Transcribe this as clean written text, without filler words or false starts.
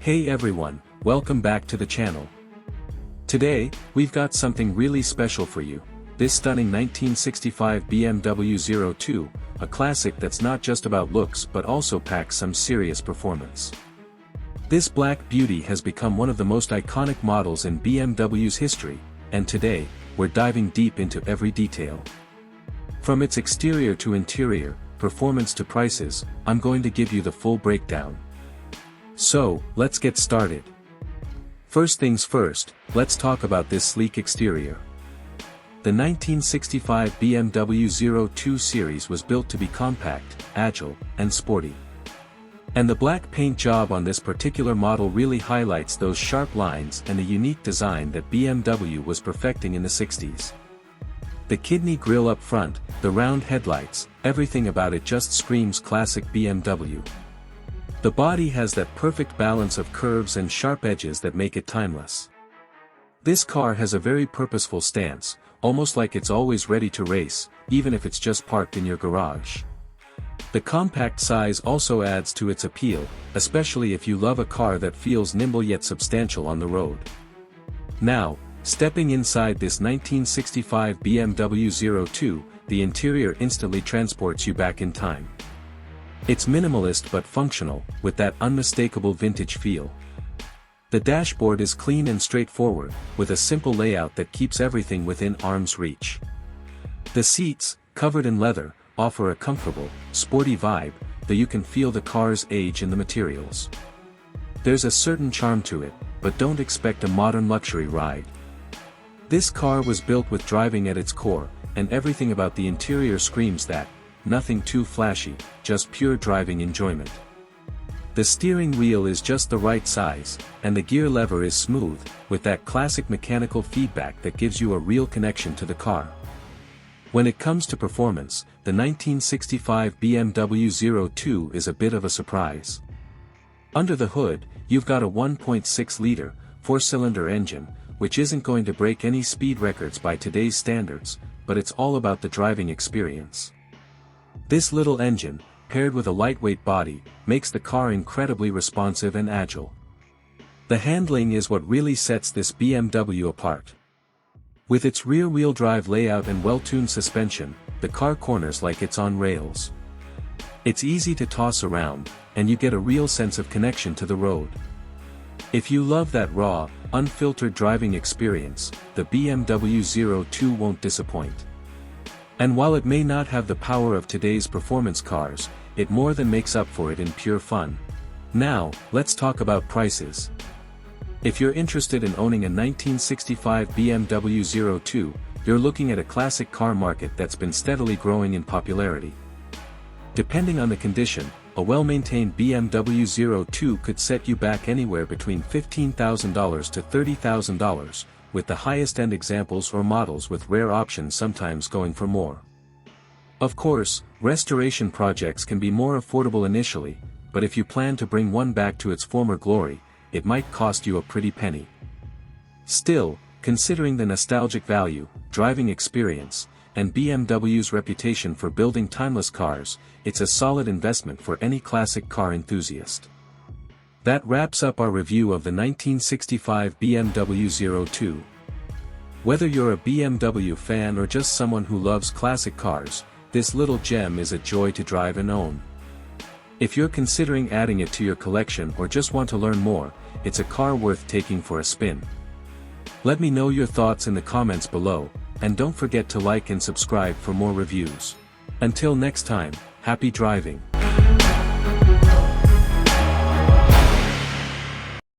Hey everyone, welcome back to the channel. Today, we've got something really special for you. This stunning 1965 BMW 02, a classic that's not just about looks but also packs some serious performance. This black beauty has become one of the most iconic models in BMW's history, and today, we're diving deep into every detail. From its exterior to interior, performance to prices, I'm going to give you the full breakdown. So, let's get started. First things first, let's talk about this sleek exterior. The 1965 BMW 02 series was built to be compact, agile, and sporty. And the black paint job on this particular model really highlights those sharp lines and the unique design that BMW was perfecting in the 60s. The kidney grille up front, the round headlights, everything about it just screams classic BMW. The body has that perfect balance of curves and sharp edges that make it timeless. This car has a very purposeful stance, almost like it's always ready to race, even if it's just parked in your garage. The compact size also adds to its appeal, especially if you love a car that feels nimble yet substantial on the road. Now, stepping inside this 1965 BMW 02, the interior instantly transports you back in time. It's minimalist but functional, with that unmistakable vintage feel. The dashboard is clean and straightforward, with a simple layout that keeps everything within arm's reach. The seats, covered in leather, offer a comfortable, sporty vibe, though you can feel the car's age in the materials. There's a certain charm to it, but don't expect a modern luxury ride. This car was built with driving at its core, and everything about the interior screams that. Nothing too flashy, just pure driving enjoyment. The steering wheel is just the right size, and the gear lever is smooth, with that classic mechanical feedback that gives you a real connection to the car. When it comes to performance, the 1965 BMW 02 is a bit of a surprise. Under the hood, you've got a 1.6-liter, four-cylinder engine, which isn't going to break any speed records by today's standards, but it's all about the driving experience. This little engine, paired with a lightweight body, makes the car incredibly responsive and agile. The handling is what really sets this BMW apart. With its rear-wheel drive layout and well-tuned suspension, the car corners like it's on rails. It's easy to toss around, and you get a real sense of connection to the road. If you love that raw, unfiltered driving experience, the BMW 02 won't disappoint. And while it may not have the power of today's performance cars, it more than makes up for it in pure fun. Now, let's talk about prices. If you're interested in owning a 1965 BMW 02, you're looking at a classic car market that's been steadily growing in popularity. Depending on the condition, a well-maintained BMW 02 could set you back anywhere between $15,000 to $30,000, with the highest-end examples or models with rare options sometimes going for more. Of course, restoration projects can be more affordable initially, but if you plan to bring one back to its former glory, it might cost you a pretty penny. Still, considering the nostalgic value, driving experience, and BMW's reputation for building timeless cars, it's a solid investment for any classic car enthusiast. That wraps up our review of the 1965 BMW 02. Whether you're a BMW fan or just someone who loves classic cars, this little gem is a joy to drive and own. If you're considering adding it to your collection or just want to learn more, it's a car worth taking for a spin. Let me know your thoughts in the comments below, and don't forget to like and subscribe for more reviews. Until next time, happy driving.